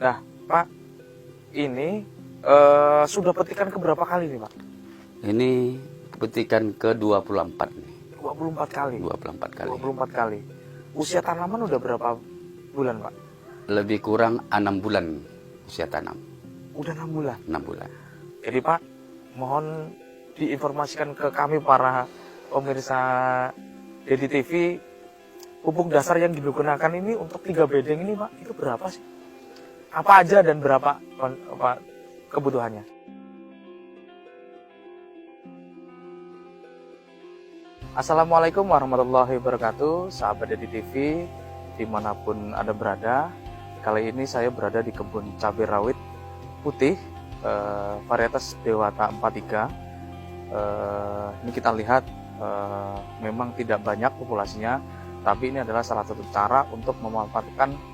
Nah, Pak, ini sudah petikan keberapa kali nih, Pak? Ini petikan ke-24 nih. 24 kali. 24 kali. 24 kali. Usia tanaman udah berapa bulan, Pak? Lebih kurang 6 bulan usia tanam. Udah 6 bulan. 6 bulan. Jadi, Pak, mohon diinformasikan ke kami para pemirsa Dedi TV, pupuk dasar yang digunakan ini untuk 3 bedeng ini, Pak, itu berapa sih? Apa aja dan berapa kebutuhannya? Assalamualaikum warahmatullahi wabarakatuh, sahabat Dedi TV dimanapun Anda berada. Kali ini saya berada di kebun cabai rawit putih varietas Dewata 43. Ini kita lihat memang tidak banyak populasinya, tapi ini adalah salah satu cara untuk memanfaatkan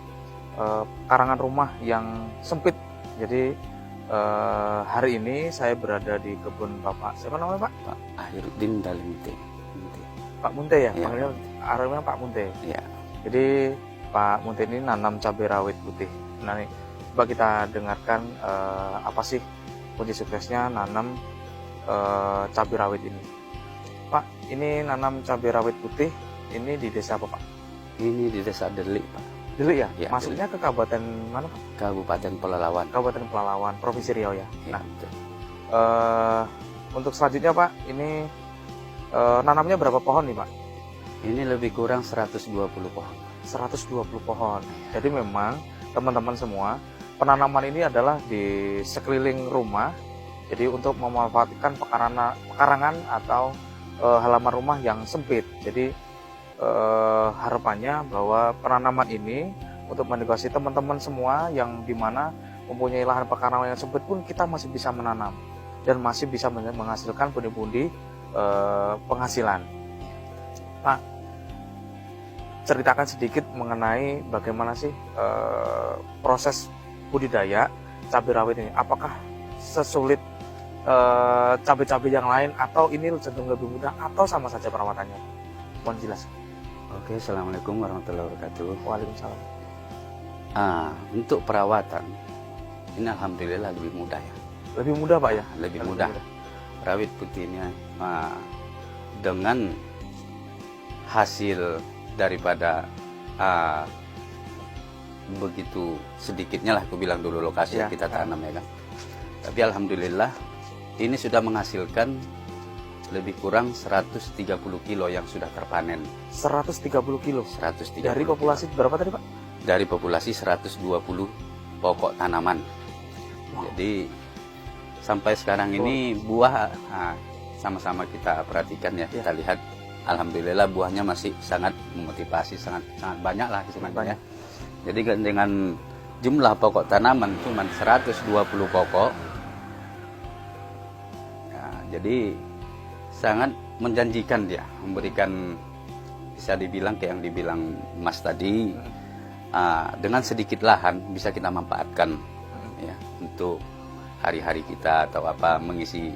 karangan rumah yang sempit. Jadi hari ini saya berada di kebun Bapak, siapa namanya Pak? Pak Akhirudin Dalimte. Pak Munte ya? Ya. Panggilnya arahnya Pak Munte. Ya. Jadi Pak Munte ini nanam cabai rawit putih. Nah, nih, coba kita dengarkan apa sih kunci suksesnya nanam cabai rawit ini. Pak, ini nanam cabai rawit putih ini di desa apa, Pak? Ini di desa Delik, Pak. Delik ya? Ya, Maksudnya ke kabupaten mana, Pak? Kabupaten Pelalawan. Kabupaten Pelalawan, Provinsi Riau ya. Ya, Nah, betul. untuk selanjutnya Pak, ini nanamnya berapa pohon nih, Pak? Ini lebih kurang 120 pohon. 120 pohon. Jadi memang teman-teman semua, penanaman ini adalah di sekeliling rumah. Jadi untuk memanfaatkan pekarangan atau halaman rumah yang sempit. Jadi harapannya bahwa penanaman ini untuk menegasi teman-teman semua yang dimana mempunyai lahan pekarangan yang sempit pun kita masih bisa menanam dan masih bisa menghasilkan pundi-pundi penghasilan. Pak, ceritakan sedikit mengenai bagaimana sih proses budidaya cabai rawit ini. Apakah sesulit cabai-cabai yang lain atau ini cenderung lebih mudah atau sama saja perawatannya? Mohon jelas. Oke, Assalamualaikum warahmatullahi wabarakatuh. Waalaikumsalam. Untuk perawatan, ini alhamdulillah lebih mudah ya. Lebih mudah, Pak ya? Lebih mudah. Rawit putih ini dengan hasil daripada begitu sedikitnya lah, aku bilang dulu lokasi Ya, yang kita tanam ya kan. Tapi alhamdulillah ini sudah menghasilkan lebih kurang 130 kilo yang sudah terpanen. 130 kilo. 130 Dari kilo. populasi berapa tadi, Pak? Dari populasi 120 pokok tanaman. Wow. Jadi sampai sekarang ini buah sama-sama kita perhatikan ya. Kita lihat alhamdulillah buahnya masih sangat memotivasi, sangat banyak lah sebenarnya. Jadi dengan jumlah pokok tanaman cuma 120 pokok. Jadi sangat menjanjikan dia, memberikan, bisa dibilang kayak yang dibilang Mas tadi, dengan sedikit lahan bisa kita manfaatkan ya untuk hari-hari kita atau apa mengisi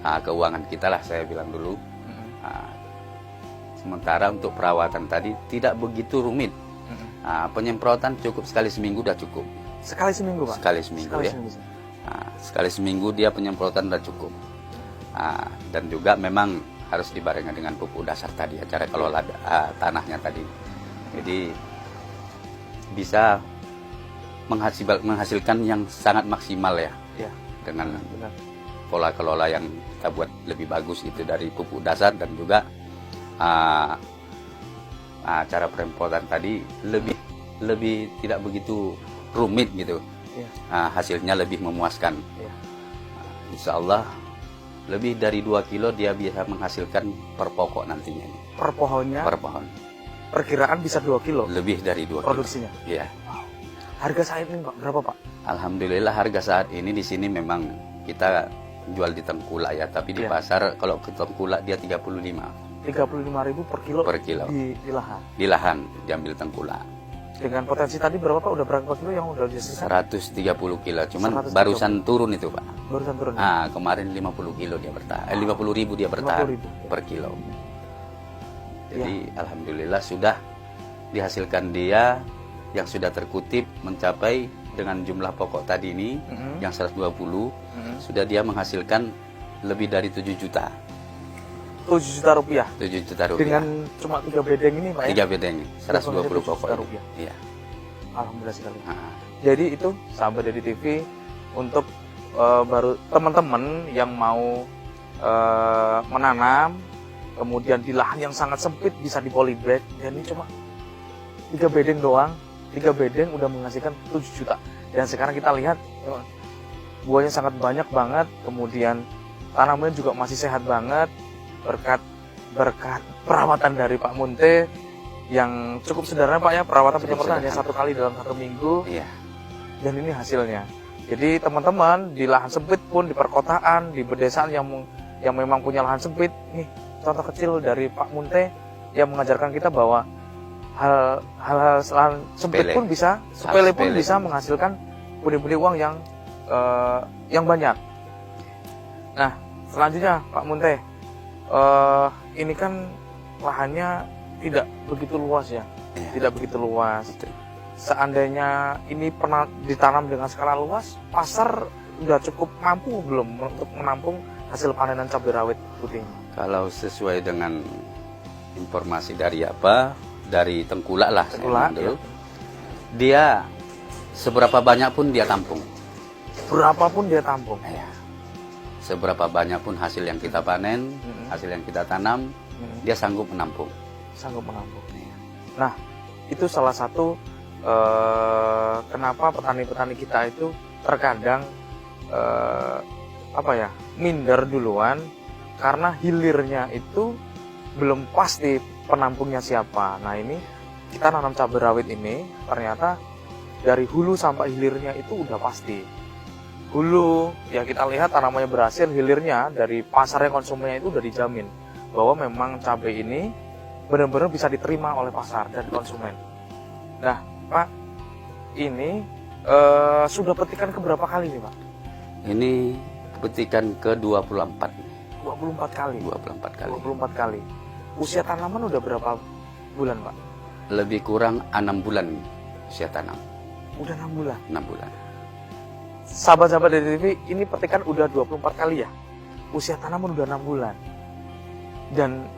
keuangan kita lah, saya bilang dulu. Sementara untuk perawatan tadi tidak begitu rumit. Penyemprotan cukup sekali seminggu udah cukup. Sekali seminggu, Pak? Sekali seminggu ya. Sekali seminggu dia penyemprotan udah cukup. Dan juga memang harus dibarengi dengan pupuk dasar tadi, cara kelola tanahnya tadi. Jadi bisa menghasilkan yang sangat maksimal ya. Ya. Dengan Benar. pola kelola yang kita buat lebih bagus itu dari pupuk dasar dan juga cara penyemprotan tadi lebih tidak begitu rumit gitu. Ya. Hasilnya lebih memuaskan. Ya. Insya Allah lebih dari 2 kilo dia bisa menghasilkan per pokok nantinya. Per pohonnya? Per pohon. Perkiraan bisa 2 kilo? Lebih dari 2 kilo. Produksinya? Iya. Wow. Harga saat ini, Pak, berapa, Pak? Alhamdulillah harga saat ini di sini memang kita jual di Tengkulak ya. Tapi di pasar kalau ke Tengkulak dia 35. 35.000 per kilo? Per kilo. Di lahan? Di lahan diambil Tengkulak. Dengan potensi tadi berapa, Pak? Udah berapa kilo yang udah dihasilkan? 130 kilo. Cuman 130. barusan turun itu, Pak. Barusan turun? Kemarin 50 kilo dia bertahan. 50.000 dia bertahan 50.000 per kilo. Jadi alhamdulillah sudah dihasilkan dia yang sudah terkutip mencapai dengan jumlah pokok tadi ini yang 120 sudah dia menghasilkan lebih dari 7 juta. 7 juta rupiah. 7 juta rupiah. Dengan cuma 3 bedeng ini, Pak ya? 3 bedeng, 120 pokok. Rupiah. Iya. Alhamdulillah sekali. Nah, Jadi itu sahabat dari TV untuk baru teman-teman yang mau menanam, kemudian di lahan yang sangat sempit bisa di polybag. Dan ini cuma 3 bedeng doang, 3 bedeng udah menghasilkan 7 juta. Dan sekarang kita lihat buahnya sangat banyak banget, kemudian tanamannya juga masih sehat banget berkat perawatan dari Pak Munte yang cukup sederhana, Pak ya. Perawatan penyemprotan hanya 1 kali dalam 1 minggu. iya. Dan ini hasilnya. Jadi teman-teman di lahan sempit pun, di perkotaan, di pedesaan yang memang punya lahan sempit, nih contoh kecil dari Pak Munte yang mengajarkan kita bahwa hal-hal lahan sempit Sepele. pun bisa, sepele pun Sepele. bisa menghasilkan pundi-pundi uang yang banyak. Nah, selanjutnya Pak Munte, ini kan lahannya tidak begitu luas ya, Iya. tidak begitu luas. Betul. Seandainya ini pernah ditanam dengan skala luas, pasar udah cukup mampu belum untuk menampung hasil panenan cabai rawit putih ini? Kalau sesuai dengan informasi dari dari Tengkulak lah, saya Tengkulak, bilang dulu, ya. dia seberapa banyak pun dia tampung. Berapapun dia tampung. Ya. Seberapa banyak pun hasil yang kita panen, hasil yang kita tanam, dia sanggup menampung. Sanggup menampung. Ya. Nah, itu salah satu kenapa petani-petani kita itu terkadang minder duluan karena hilirnya itu belum pasti penampungnya siapa. Nah, ini kita nanam cabai rawit ini ternyata dari hulu sampai hilirnya itu udah pasti. Hulu ya kita lihat tanamannya berhasil, hilirnya dari pasarnya konsumennya itu udah dijamin bahwa memang cabai ini benar-benar bisa diterima oleh pasar dan konsumen. Nah, Pak, ini sudah petikan keberapa kali nih, Pak? Ini petikan ke-24. 24 kali. 24 kali. 24 kali. Usia tanaman udah berapa bulan, Pak? Lebih kurang 6 bulan usia tanam. Udah 6 bulan. 6 bulan. Sahabat-sahabat dari TV, ini petikan udah 24 kali ya. Usia tanaman udah 6 bulan. Dan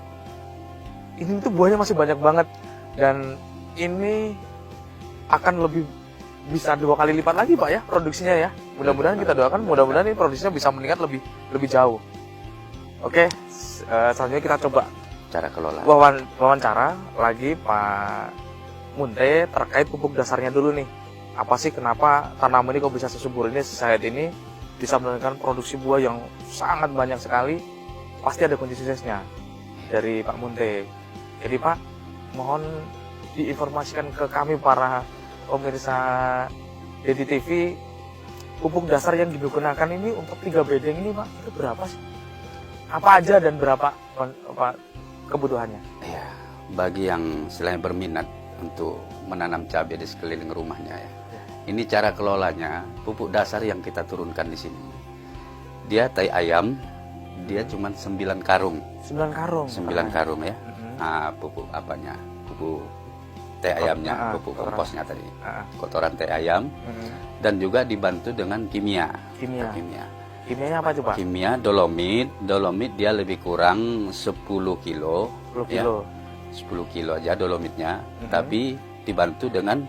ini tuh buahnya masih banyak banget. Dan ini akan lebih bisa 2 kali lipat lagi, Pak ya, produksinya ya. Mudah-mudahan kita doakan, mudah-mudahan ini produksinya bisa meningkat lebih jauh. Oke, selanjutnya kita coba Cara kelola. wawancara lagi Pak Munte terkait pupuk dasarnya dulu nih. Apa sih kenapa tanaman ini kok bisa sesubur ini, sesehat ini, bisa menurunkan produksi buah yang sangat banyak sekali? Pasti ada kunci suksesnya dari Pak Munte. Jadi Pak, mohon diinformasikan ke kami para pemirsa Dedi TV, pupuk dasar yang digunakan ini untuk 3 bedeng ini, Pak, itu berapa sih? Apa aja dan berapa kebutuhannya? Ya, bagi yang selain berminat untuk menanam cabai di sekeliling rumahnya ya. Ini cara kelolanya, pupuk dasar yang kita turunkan di sini. Dia tai ayam, dia cuma 9 karung. 9 karung. 9 karung ya. Nah, pupuk apanya? Pupuk tai ayamnya, pupuk kotoran. komposnya tadi. Kotoran tai ayam dan juga dibantu dengan kimia. Kimia. Kimia. Kimianya apa coba? Kimia dolomit dia lebih kurang 10 kilo. 10 ya. kilo. 10 kilo aja dolomitnya, tapi dibantu dengan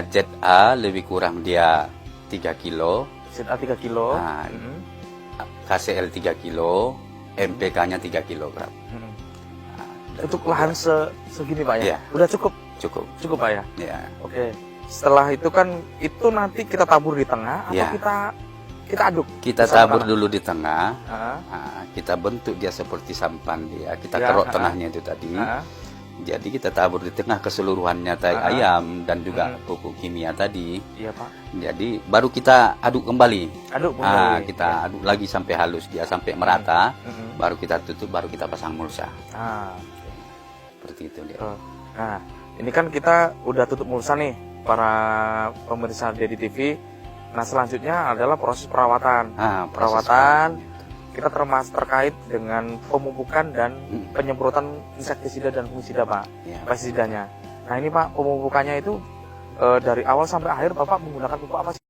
ZA lebih kurang dia 3 kilo, ZA 3 kilo. Nah, KCL 3 kilo, MPK-nya 3 kilogram. Untuk lahan segini Pak ya? Iya. Udah cukup? Cukup. Cukup Pak ya? Ya. Oke. Setelah itu kan, itu nanti kita tabur di tengah atau Ya. kita aduk? Kita bersama tabur tanah? dulu di tengah, Ah, kita bentuk dia seperti sampan dia, kita Ya, kerok tengahnya itu tadi. ah. Jadi kita tabur di tengah keseluruhannya tai ayam dan juga pupuk kimia tadi. Iya Pak. Jadi baru kita aduk kembali. Aduk kembali. Kita aduk lagi sampai halus dia, sampai merata. Baru kita tutup, baru kita pasang mulsa. Seperti itu dia. Nah, ini kan kita udah tutup mulsa nih, para pemirsa Dedi TV. Nah, selanjutnya adalah proses perawatan. Perawatan kita terkait dengan pemupukan dan penyemprotan insektisida dan fungisida, Pak. Ya. Pestisidanya. Nah, ini Pak, pemupukannya itu dari awal sampai akhir Bapak menggunakan pupuk apa sih?